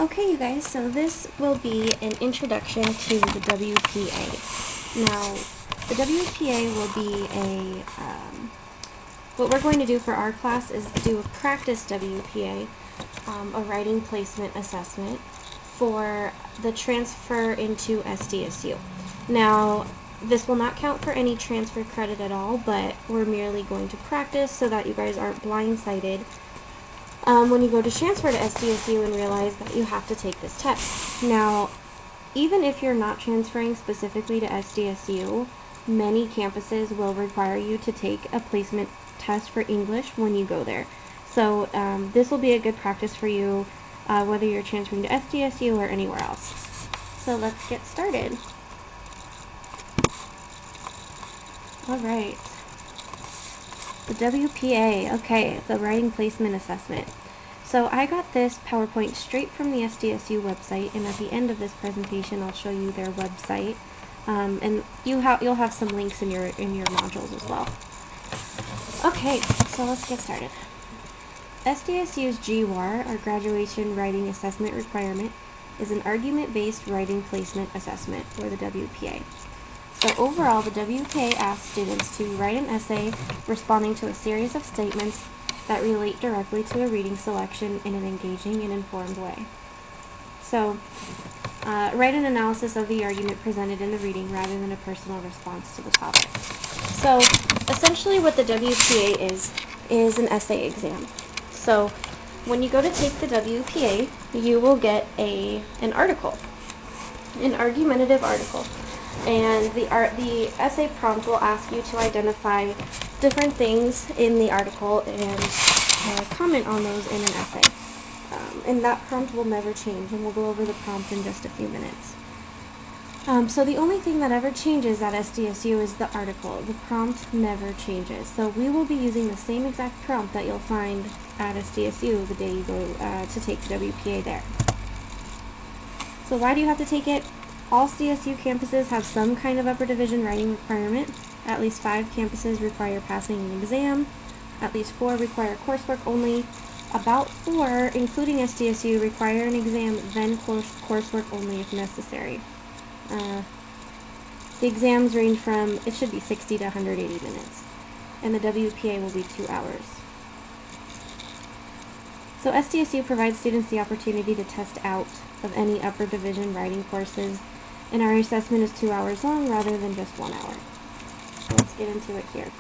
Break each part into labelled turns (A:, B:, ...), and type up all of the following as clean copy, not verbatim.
A: Okay, you guys, so this will be an introduction to the WPA. Now, the WPA will be what we're going to do for our class is do a practice WPA, a writing placement assessment for the transfer into SDSU. Now, this will not count for any transfer credit at all, but we're merely going to practice so that you guys aren't blindsided when you go to transfer to SDSU and realize that you have to take this test. Now, even if you're not transferring specifically to SDSU, many campuses will require you to take a placement test for English when you go there. So this will be a good practice for you whether you're transferring to SDSU or anywhere else. So let's get started. Alright. The WPA, okay, the Writing Placement Assessment. So I got this PowerPoint straight from the SDSU website, and at the end of this presentation I'll show you their website, and you'll have some links in your modules as well. Okay, so let's get started. SDSU's GWAR, or Graduation Writing Assessment Requirement, is an argument-based writing placement assessment, or the WPA. So overall, the WPA asks students to write an essay responding to a series of statements that relate directly to a reading selection in an engaging and informed way. So, write an analysis of the argument presented in the reading rather than a personal response to the topic. So, essentially what the WPA is an essay exam. So, when you go to take the WPA, you will get an article, an argumentative article. And the essay prompt will ask you to identify different things in the article and comment on those in an essay. And that prompt will never change, and we'll go over the prompt in just a few minutes. So the only thing that ever changes at SDSU is the article. The prompt never changes. So we will be using the same exact prompt that you'll find at SDSU the day you go to take the WPA there. So why do you have to take it? All CSU campuses have some kind of upper division writing requirement. At least 5 campuses require passing an exam. At least 4 require coursework only. About 4, including SDSU, require an exam, then coursework only if necessary. The exams range from, it should be 60 to 180 minutes. And the WPA will be 2 hours. So SDSU provides students the opportunity to test out of any upper division writing courses, and our assessment is 2 hours long rather than just 1 hour. So let's get into it here.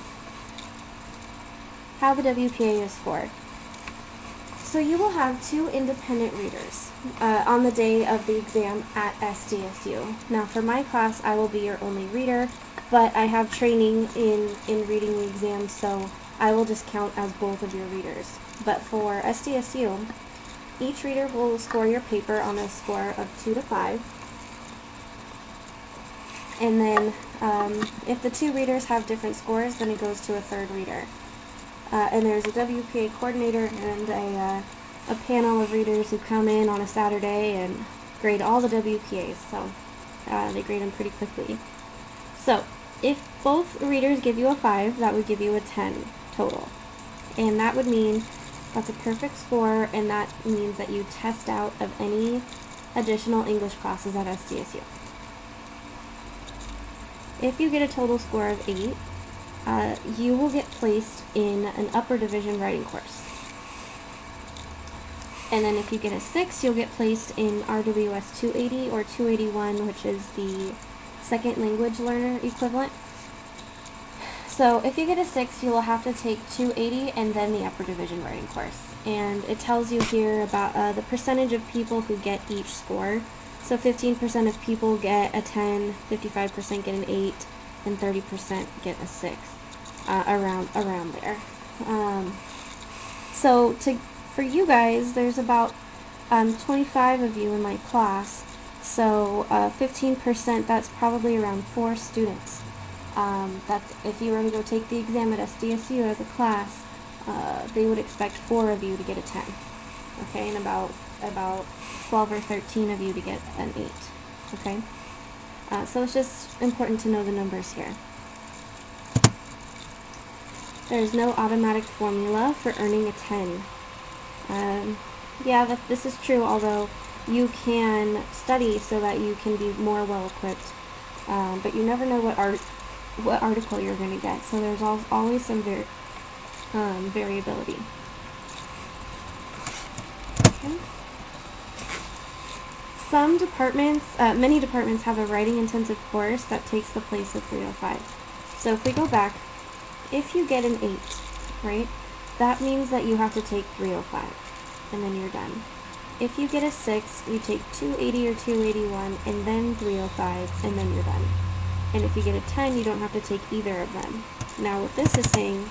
A: How the WPA is scored. So you will have 2 independent readers on the day of the exam at SDSU. Now for my class, I will be your only reader, but I have training in reading the exam, so I will just count as both of your readers. But for SDSU, each reader will score your paper on a score of 2 to 5. And then if the 2 readers have different scores, then it goes to a 3rd reader. And there's a WPA coordinator and a panel of readers who come in on a Saturday and grade all the WPAs. So they grade them pretty quickly. So if both readers give you a 5, that would give you a 10 total. And that would mean that's a perfect score, and that means that you test out of any additional English classes at SDSU. If you get a total score of 8, you will get placed in an upper division writing course. And then if you get a 6, you'll get placed in RWS 280 or 281, which is the second language learner equivalent. So if you get a 6, you'll have to take 280 and then the upper division writing course. And it tells you here about the percentage of people who get each score. So 15% of people get a 10, 55% get an 8, and 30% get a 6, around there. So for you guys, there's about 25 of you in my class, so 15%, that's probably around 4 students. That's, if you were to go take the exam at SDSU as a class, they would expect 4 of you to get a 10. Okay, and about 12 or 13 of you to get an 8. Okay, so it's just important to know the numbers here. There is no automatic formula for earning a 10. Yeah, this is true, although you can study so that you can be more well equipped. But you never know what article you're going to get, so there's always some variability. Okay. Some departments, many departments have a writing intensive course that takes the place of 305. So if we go back, if you get an 8, right, that means that you have to take 305, and then you're done. If you get a 6, you take 280 or 281, and then 305, and then you're done. And if you get a 10, you don't have to take either of them. Now what this is saying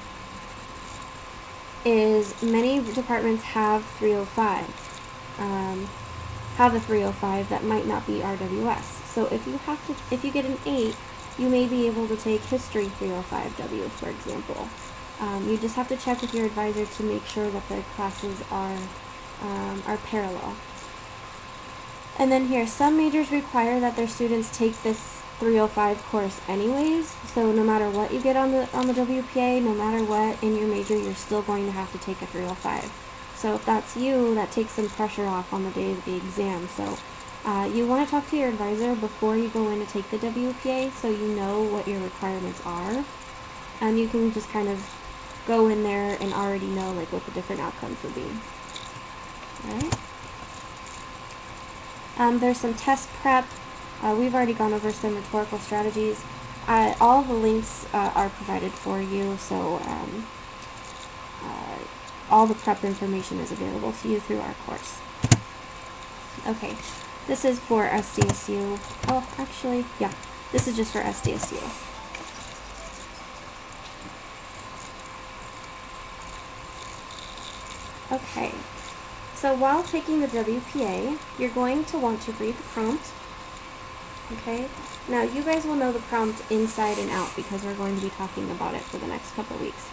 A: is many departments have 305. Have a 305 that might not be RWS. So if you get an 8, you may be able to take History 305W, for example. You just have to check with your advisor to make sure that the classes are parallel. And then here, some majors require that their students take this 305 course anyways, so no matter what you get on the WPA, no matter what in your major, you're still going to have to take a 305. So if that's you, that takes some pressure off on the day of the exam. So you want to talk to your advisor before you go in to take the WPA so you know what your requirements are. And you can just kind of go in there and already know like what the different outcomes would be. Alright. There's some test prep. We've already gone over some rhetorical strategies. All the links are provided for you, so all the prep information is available to you through our course. Okay, this is for SDSU. Oh, actually, yeah, this is just for SDSU. Okay, so while taking the WPA, you're going to want to read the prompt. Okay, now you guys will know the prompt inside and out because we're going to be talking about it for the next couple weeks.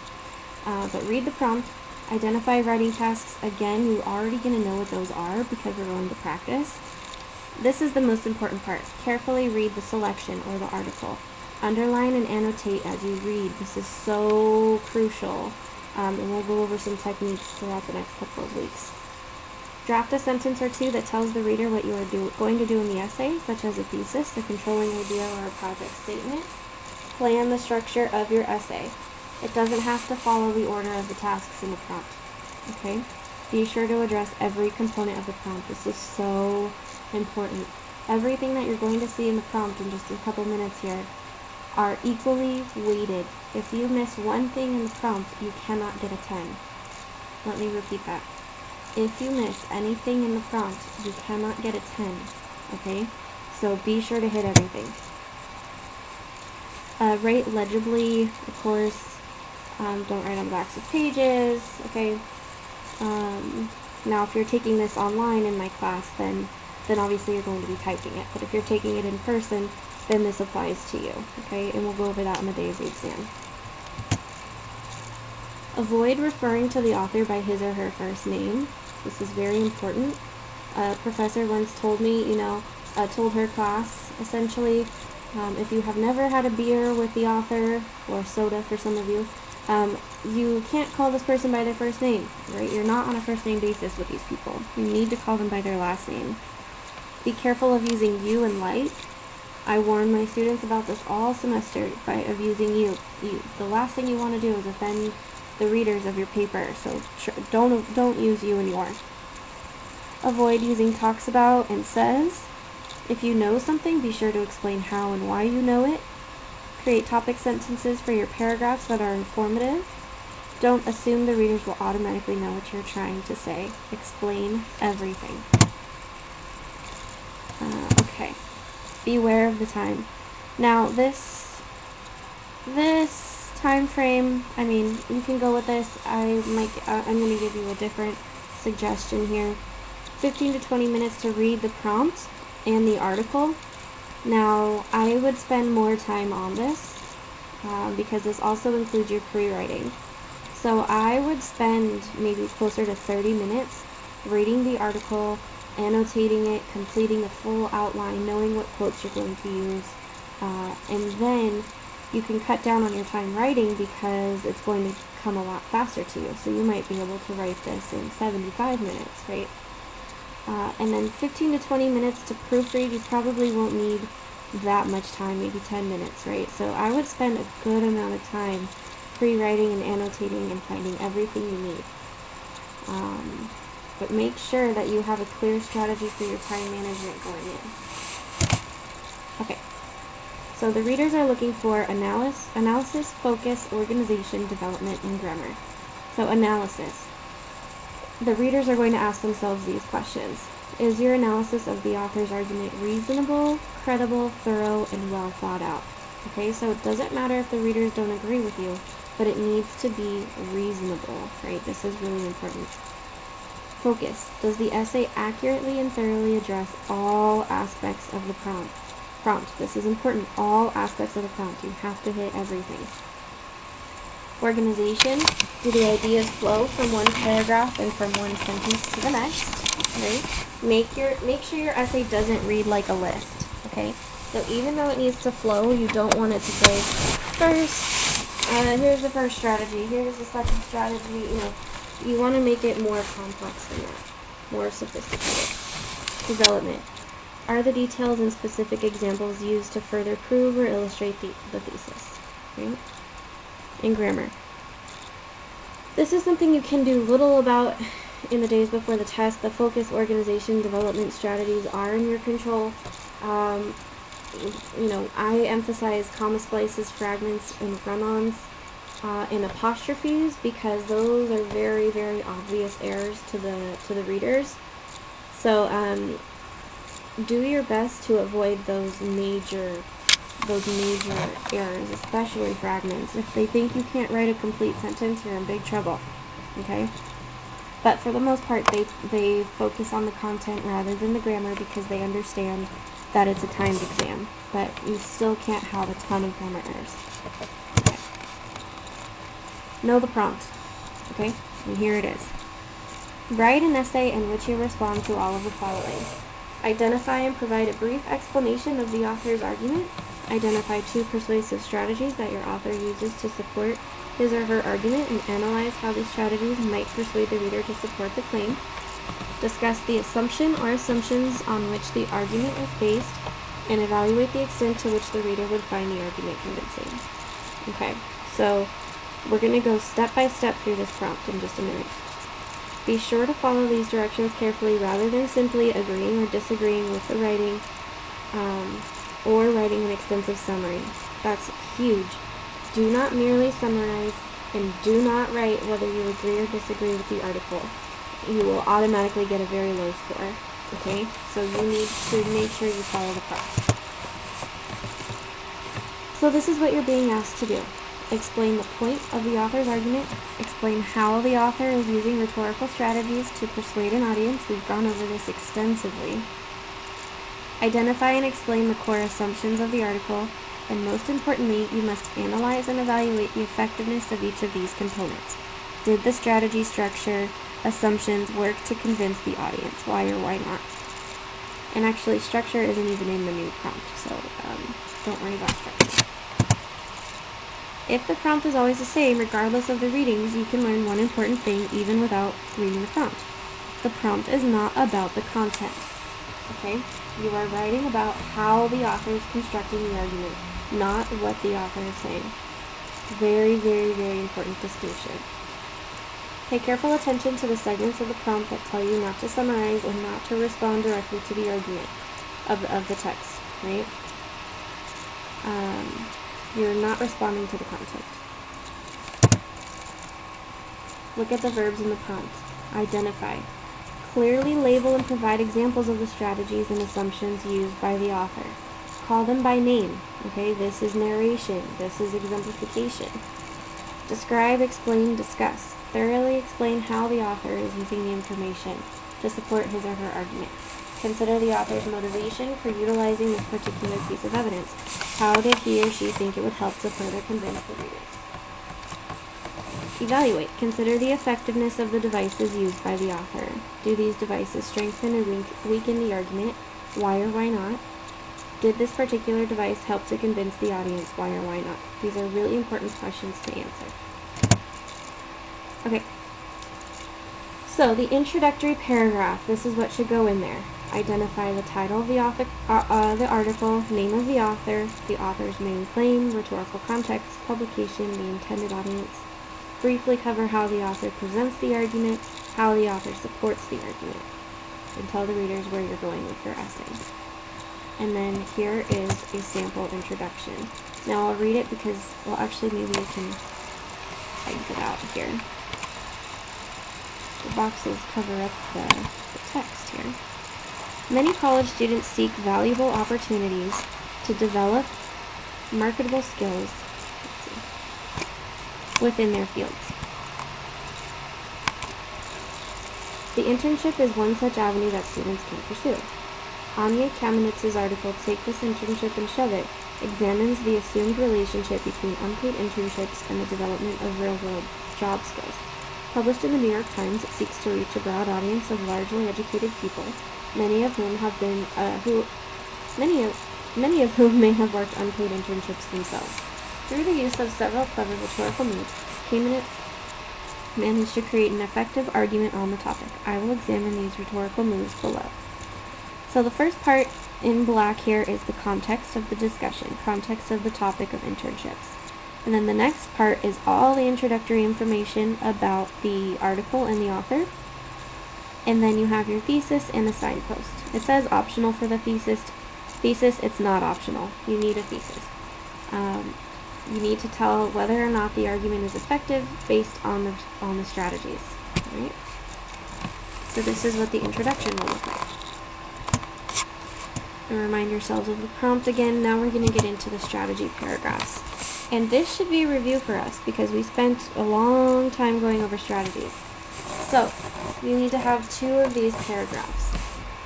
A: But read the prompt, identify writing tasks. Again, you're already going to know what those are because we're going to practice. This is the most important part. Carefully read the selection or the article. Underline and annotate as you read. This is so crucial. And we'll go over some techniques throughout the next couple of weeks. Draft a sentence or two that tells the reader what you are going to do in the essay, such as a thesis, a controlling idea, or a project statement. Plan the structure of your essay. It doesn't have to follow the order of the tasks in the prompt. Okay? Be sure to address every component of the prompt. This is so important. Everything that you're going to see in the prompt in just a couple minutes here are equally weighted. If you miss one thing in the prompt, you cannot get a 10. Let me repeat that. If you miss anything in the prompt, you cannot get a 10, okay? So be sure to hit everything. Write legibly, of course. Don't write on the backs of pages, okay? Now, if you're taking this online in my class, then obviously you're going to be typing it. But if you're taking it in person, then this applies to you, okay? And we'll go over that on the day of the exam. Avoid referring to the author by his or her first name. This is very important. A professor once told me, told her class, essentially, if you have never had a beer with the author, or soda for some of you, you can't call this person by their first name, right? You're not on a first name basis with these people. You need to call them by their last name. Be careful of using you and like. I warn my students about this all semester of using you. The last thing you want to do is offend the readers of your paper, so don't use you and your. Avoid using talks about and says. If you know something, be sure to explain how and why you know it. Create topic sentences for your paragraphs that are informative. Don't assume the readers will automatically know what you're trying to say. Explain everything. Okay. Beware of the time. Now, this time frame, I mean, you can go with this. I'm going to give you a different suggestion here. 15 to 20 minutes to read the prompt and the article. Now, I would spend more time on this because this also includes your pre-writing. So I would spend maybe closer to 30 minutes reading the article, annotating it, completing a full outline, knowing what quotes you're going to use, and then you can cut down on your time writing because it's going to come a lot faster to you. So you might be able to write this in 75 minutes, right? And then 15 to 20 minutes to proofread. You probably won't need that much time, maybe 10 minutes, right? So I would spend a good amount of time pre-writing and annotating and finding everything you need. But make sure that you have a clear strategy for your time management going in. Okay, so the readers are looking for analysis, focus, organization, development, and grammar. So analysis. The readers are going to ask themselves these questions. Is your analysis of the author's argument reasonable, credible, thorough, and well thought out? Okay, so it doesn't matter if the readers don't agree with you, but it needs to be reasonable, right? This is really important. Focus. Does the essay accurately and thoroughly address all aspects of the prompt? This is important. All aspects of the prompt. You have to hit everything. Organization. Do the ideas flow from one paragraph and from one sentence to the next? Right? Make sure your essay doesn't read like a list. Okay? So even though it needs to flow, you don't want it to say, here's the first strategy, here's the second strategy. You want to make it more complex than that, more sophisticated. Development. Are the details and specific examples used to further prove or illustrate the thesis? Right? And grammar. This is something you can do little about in the days before the test. The focus, organization, development strategies are in your control. I emphasize comma splices, fragments, and run-ons. And apostrophes, because those are very, very obvious errors to the readers. So do your best to avoid those major errors, especially fragments. If they think you can't write a complete sentence, you're in big trouble. Okay? But for the most part, they focus on the content rather than the grammar because they understand that it's a timed exam. But you still can't have a ton of grammar errors. Know the prompt, okay? And here it is. Write an essay in which you respond to all of the following. Identify and provide a brief explanation of the author's argument. Identify 2 persuasive strategies that your author uses to support his or her argument and analyze how these strategies might persuade the reader to support the claim. Discuss the assumption or assumptions on which the argument is based and evaluate the extent to which the reader would find the argument convincing. Okay, so we're going to go step by step through this prompt in just a minute. Be sure to follow these directions carefully rather than simply agreeing or disagreeing with the writing or writing an extensive summary. That's huge. Do not merely summarize and do not write whether you agree or disagree with the article. You will automatically get a very low score. Okay? So you need to make sure you follow the prompt. So this is what you're being asked to do. Explain the point of the author's argument. Explain how the author is using rhetorical strategies to persuade an audience. We've gone over this extensively. Identify and explain the core assumptions of the article. And most importantly, you must analyze and evaluate the effectiveness of each of these components. Did the strategy, structure, assumptions work to convince the audience? Why or why not? And actually, structure isn't even in the new prompt, so don't worry about structure. If the prompt is always the same, regardless of the readings, you can learn one important thing even without reading the prompt. The prompt is not about the content. Okay? You are writing about how the author is constructing the argument, not what the author is saying. Very, very, very important distinction. Pay careful attention to the segments of the prompt that tell you not to summarize and not to respond directly to the argument of the text, right? You're not responding to the content. Look at the verbs in the prompt. Identify. Clearly label and provide examples of the strategies and assumptions used by the author. Call them by name. Okay, this is narration. This is exemplification. Describe, explain, discuss. Thoroughly explain how the author is using the information to support his or her argument. Consider the author's motivation for utilizing this particular piece of evidence. How did he or she think it would help to further convince the reader? Evaluate. Consider the effectiveness of the devices used by the author. Do these devices strengthen or weaken the argument? Why or why not? Did this particular device help to convince the audience? Why or why not? These are really important questions to answer. Okay. So the introductory paragraph, this is what should go in there. Identify the title of the article, name of the author's main claim, rhetorical context, publication, the intended audience. Briefly cover how the author presents the argument, how the author supports the argument, and tell the readers where you're going with your essay. And then here is a sample introduction. Now I'll read it because, well, actually maybe you can exit out here. The boxes cover up the text here. Many college students seek valuable opportunities to develop marketable skills within their fields. The internship is one such avenue that students can pursue. Anya Kamenitz's article, Take This Internship and Shove It, examines the assumed relationship between unpaid internships and the development of real-world job skills. Published in the New York Times, it seeks to reach a broad audience of largely educated people, many of whom may have worked unpaid internships themselves. Through the use of several clever rhetorical moves, Kamenetz managed to create an effective argument on the topic. I will examine these rhetorical moves below. So the first part in black here is the context of the discussion, context of the topic of internships. And then the next part is all the introductory information about the article and the author. And then you have your thesis and a signpost. It says optional for the thesis. It's not optional. You need a thesis. You need to tell whether or not the argument is effective based on the strategies. Right? So this is what the introduction will look like. And remind yourselves of the prompt again. Now we're going to get into the strategy paragraphs. And this should be a review for us because we spent a long time going over strategies. So, you need to have 2 of these paragraphs.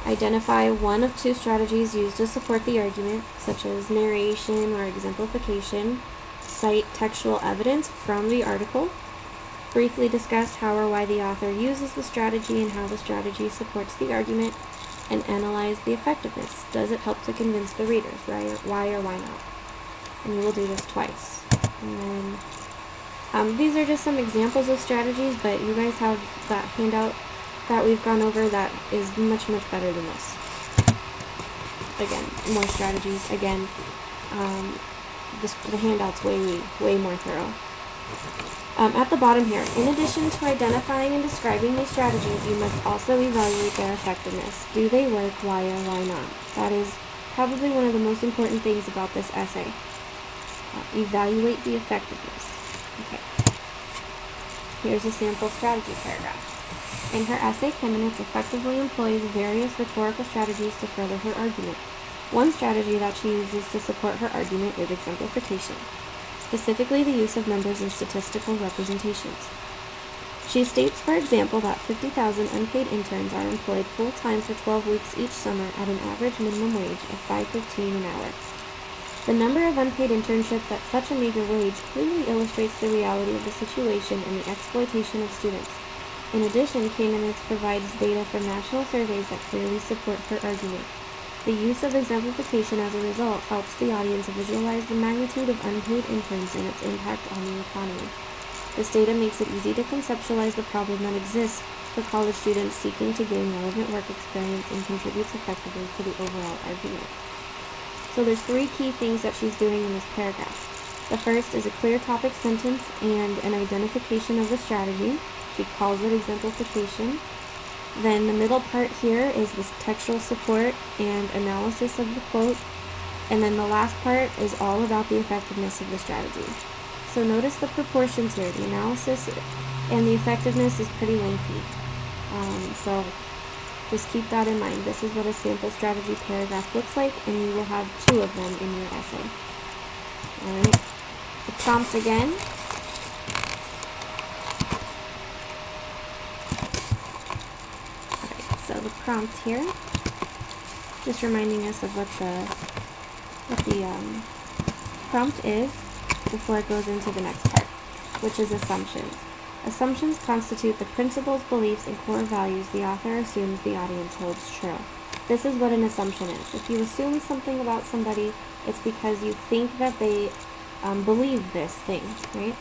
A: Identify one of 2 strategies used to support the argument, such as narration or exemplification. Cite textual evidence from the article. Briefly discuss how or why the author uses the strategy and how the strategy supports the argument. And analyze the effectiveness. Does it help to convince the readers? Why or why not? And you will do this twice. And then these are just some examples of strategies, but you guys have that handout that we've gone over that is much, much better than this. Again, more strategies. Again, the handout's way more thorough. At the bottom here, in addition to identifying and describing these strategies, you must also evaluate their effectiveness. Do they work? Why or why not? That is probably one of the most important things about this essay. Evaluate the effectiveness. Okay. Here's a sample strategy paragraph. In her essay, Kamenetz effectively employs various rhetorical strategies to further her argument. One strategy that she uses to support her argument is exemplification, specifically the use of numbers and statistical representations. She states, for example, that 50,000 unpaid interns are employed full-time for 12 weeks each summer at an average minimum wage of $5.15 an hour. The number of unpaid internships at such a meager wage clearly illustrates the reality of the situation and the exploitation of students. In addition, Kamenetz provides data from national surveys that clearly support her argument. The use of exemplification as a result helps the audience visualize the magnitude of unpaid interns and its impact on the economy. This data makes it easy to conceptualize the problem that exists for college students seeking to gain relevant work experience and contributes effectively to the overall argument. So there's 3 key things that she's doing in this paragraph. The first is a clear topic sentence and an identification of the strategy. She calls it exemplification. Then the middle part here is this textual support and analysis of the quote. And then the last part is all about the effectiveness of the strategy. So notice the proportions here. The analysis and the effectiveness is pretty lengthy. So just keep that in mind. This is what a sample strategy paragraph looks like, and you will have 2 of them in your essay. Alright. The prompt again. So the prompt here, just reminding us of what the prompt is before it goes into the next part, which is assumptions. Assumptions constitute the principles, beliefs, and core values the author assumes the audience holds true. This is what an assumption is. If you assume something about somebody, it's because you think that they believe this thing, right?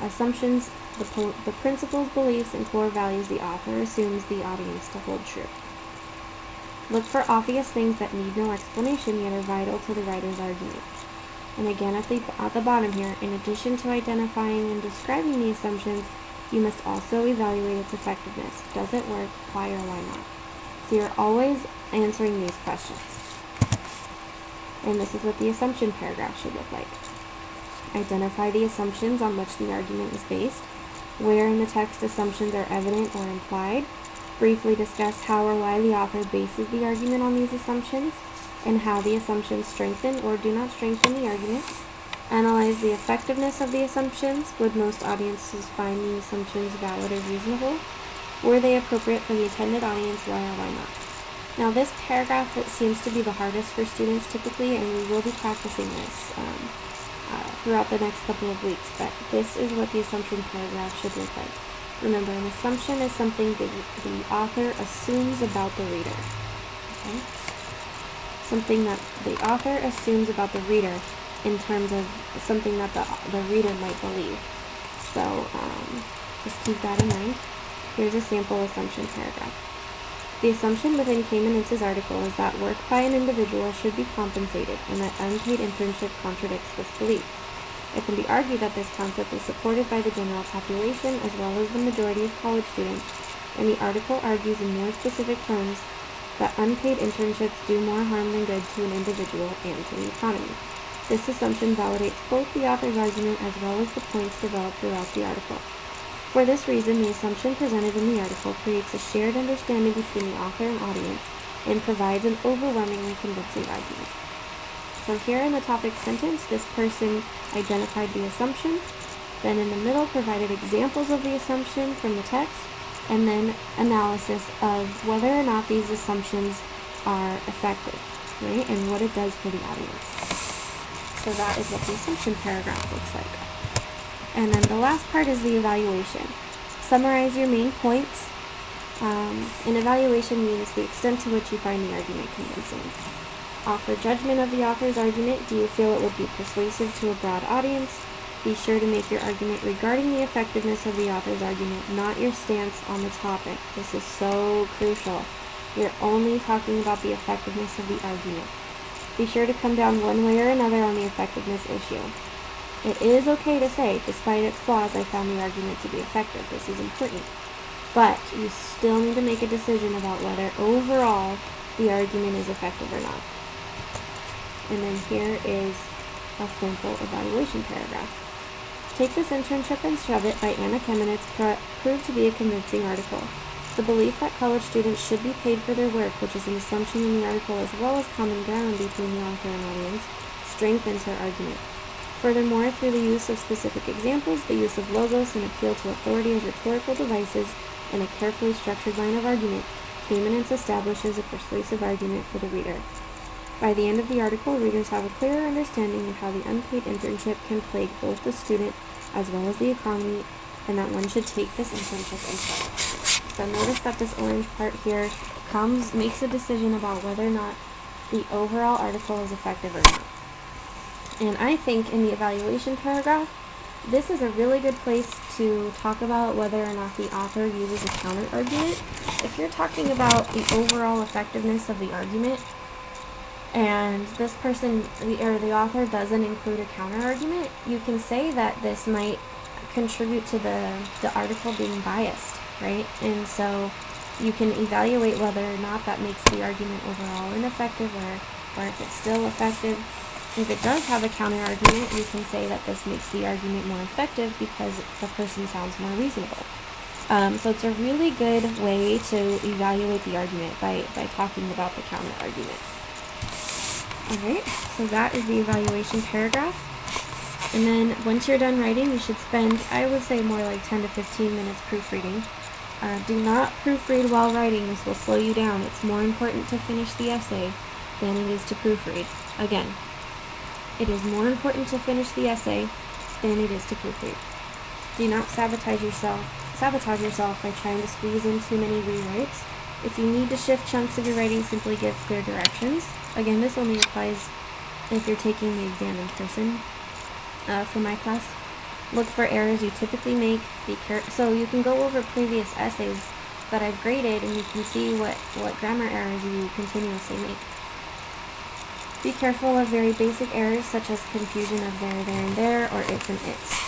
A: Assumptions, the principles, beliefs, and core values the author assumes the audience to hold true. Look for obvious things that need no explanation yet are vital to the writer's argument. And again, at the bottom here, in addition to identifying and describing the assumptions, you must also evaluate its effectiveness. Does it work? Why or why not? So you're always answering these questions. And this is what the assumption paragraph should look like. Identify the assumptions on which the argument is based. Where in the text assumptions are evident or implied. Briefly discuss how or why the author bases the argument on these assumptions, and how the assumptions strengthen or do not strengthen the argument. Analyze the effectiveness of the assumptions. Would most audiences find the assumptions valid or reasonable? Were they appropriate for the intended audience? Why or why not? Now this paragraph, it seems to be the hardest for students typically, and we will be practicing this throughout the next couple of weeks, but this is what the assumption paragraph should look like. Remember, an assumption is something that the author assumes about the reader. Okay? Something that the author assumes about the reader in terms of something that the reader might believe. So just keep that in mind. Here's a sample assumption paragraph. The assumption within Kamenetz's article is that work by an individual should be compensated, and that unpaid internship contradicts this belief. It can be argued that this concept is supported by the general population as well as the majority of college students, and the article argues in more specific terms that unpaid internships do more harm than good to an individual and to the economy. This assumption validates both the author's argument as well as the points developed throughout the article. For this reason, the assumption presented in the article creates a shared understanding between the author and audience and provides an overwhelmingly convincing argument. So here in the topic sentence, this person identified the assumption, then in the middle provided examples of the assumption from the text, and then analysis of whether or not these assumptions are effective, right, and what it does for the audience. So that is what the assumption paragraph looks like. And then the last part is the evaluation. Summarize your main points. An evaluation means the extent to which you find the argument convincing. Offer judgment of the author's argument. Do you feel it would be persuasive to a broad audience? Be sure to make your argument regarding the effectiveness of the author's argument, not your stance on the topic. This is so crucial. You're only talking about the effectiveness of the argument. Be sure to come down one way or another on the effectiveness issue. It is okay to say, despite its flaws, I found the argument to be effective. This is important. But you still need to make a decision about whether overall the argument is effective or not. And then here is a simple evaluation paragraph. Take This Internship and Shove It by Anna Kamenetz proved to be a convincing article. The belief that college students should be paid for their work, which is an assumption in the article as well as common ground between the author and audience, strengthens her argument. Furthermore, through the use of specific examples, the use of logos, and appeal to authority as rhetorical devices, and a carefully structured line of argument, Kamenetz establishes a persuasive argument for the reader. By the end of the article, readers have a clearer understanding of how the unpaid internship can plague both the student as well as the economy, and that one should take this internship and shove it. So notice that this orange part here makes a decision about whether or not the overall article is effective or not. And I think in the evaluation paragraph, this is a really good place to talk about whether or not the author uses a counter-argument. If you're talking about the overall effectiveness of the argument, and this person, the author doesn't include a counter-argument, you can say that this might contribute to the article being biased, right? And so you can evaluate whether or not that makes the argument overall ineffective, or if it's still effective. If it does have a counter-argument, you can say that this makes the argument more effective because the person sounds more reasonable. So it's a really good way to evaluate the argument by talking about the counter-argument. Alright, so that is the evaluation paragraph. And then once you're done writing, you should spend, I would say, more like 10 to 15 minutes proofreading. Do not proofread while writing. This will slow you down. It's more important to finish the essay than it is to proofread. Again, it is more important to finish the essay than it is to proofread. Do not sabotage yourself by trying to squeeze in too many rewrites. If you need to shift chunks of your writing, simply give clear directions. Again, this only applies if you're taking the exam in person for my class. Look for errors you typically make. So you can go over previous essays that I've graded, and you can see what grammar errors you continuously make. Be careful of very basic errors such as confusion of there, and there, or it's and its.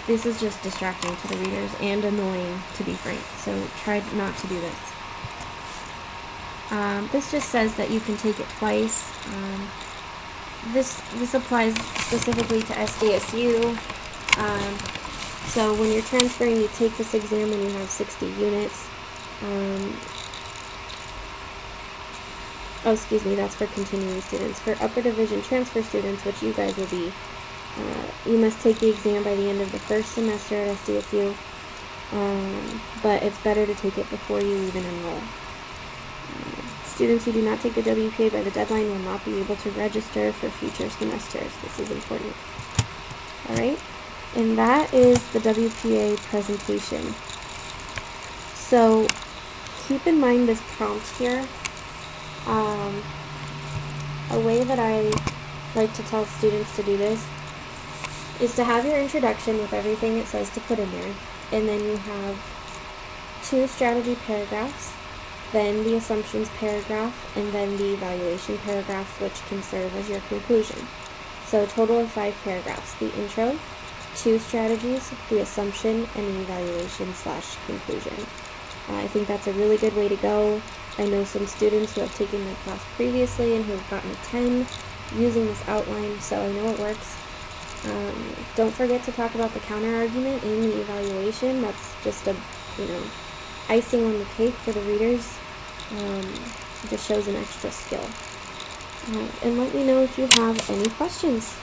A: This is just distracting to the readers and annoying, to be frank, so try not to do this. This just says that you can take it twice. This applies specifically to SDSU. So when you're transferring, you take this exam when you have 60 units. Oh, excuse me, that's for continuing students. For upper division transfer students, which you guys will be, you must take the exam by the end of the first semester at SDSU, but it's better to take it before you even enroll. Students who do not take the WPA by the deadline will not be able to register for future semesters. This is important. Alright, and that is the WPA presentation. So keep in mind this prompt here. A way that I like to tell students to do this is to have your introduction with everything it says to put in there, and then you have 2 strategy paragraphs, then the assumptions paragraph, and then the evaluation paragraph, which can serve as your conclusion. So a total of 5 paragraphs: the intro, 2 strategies, the assumption, and the evaluation/conclusion. I think that's a really good way to go. I know some students who have taken my class previously and who have gotten a 10 using this outline, so I know it works. Don't forget to talk about the counter argument in the evaluation. That's just a, icing on the cake for the readers. It just shows an extra skill. And let me know if you have any questions.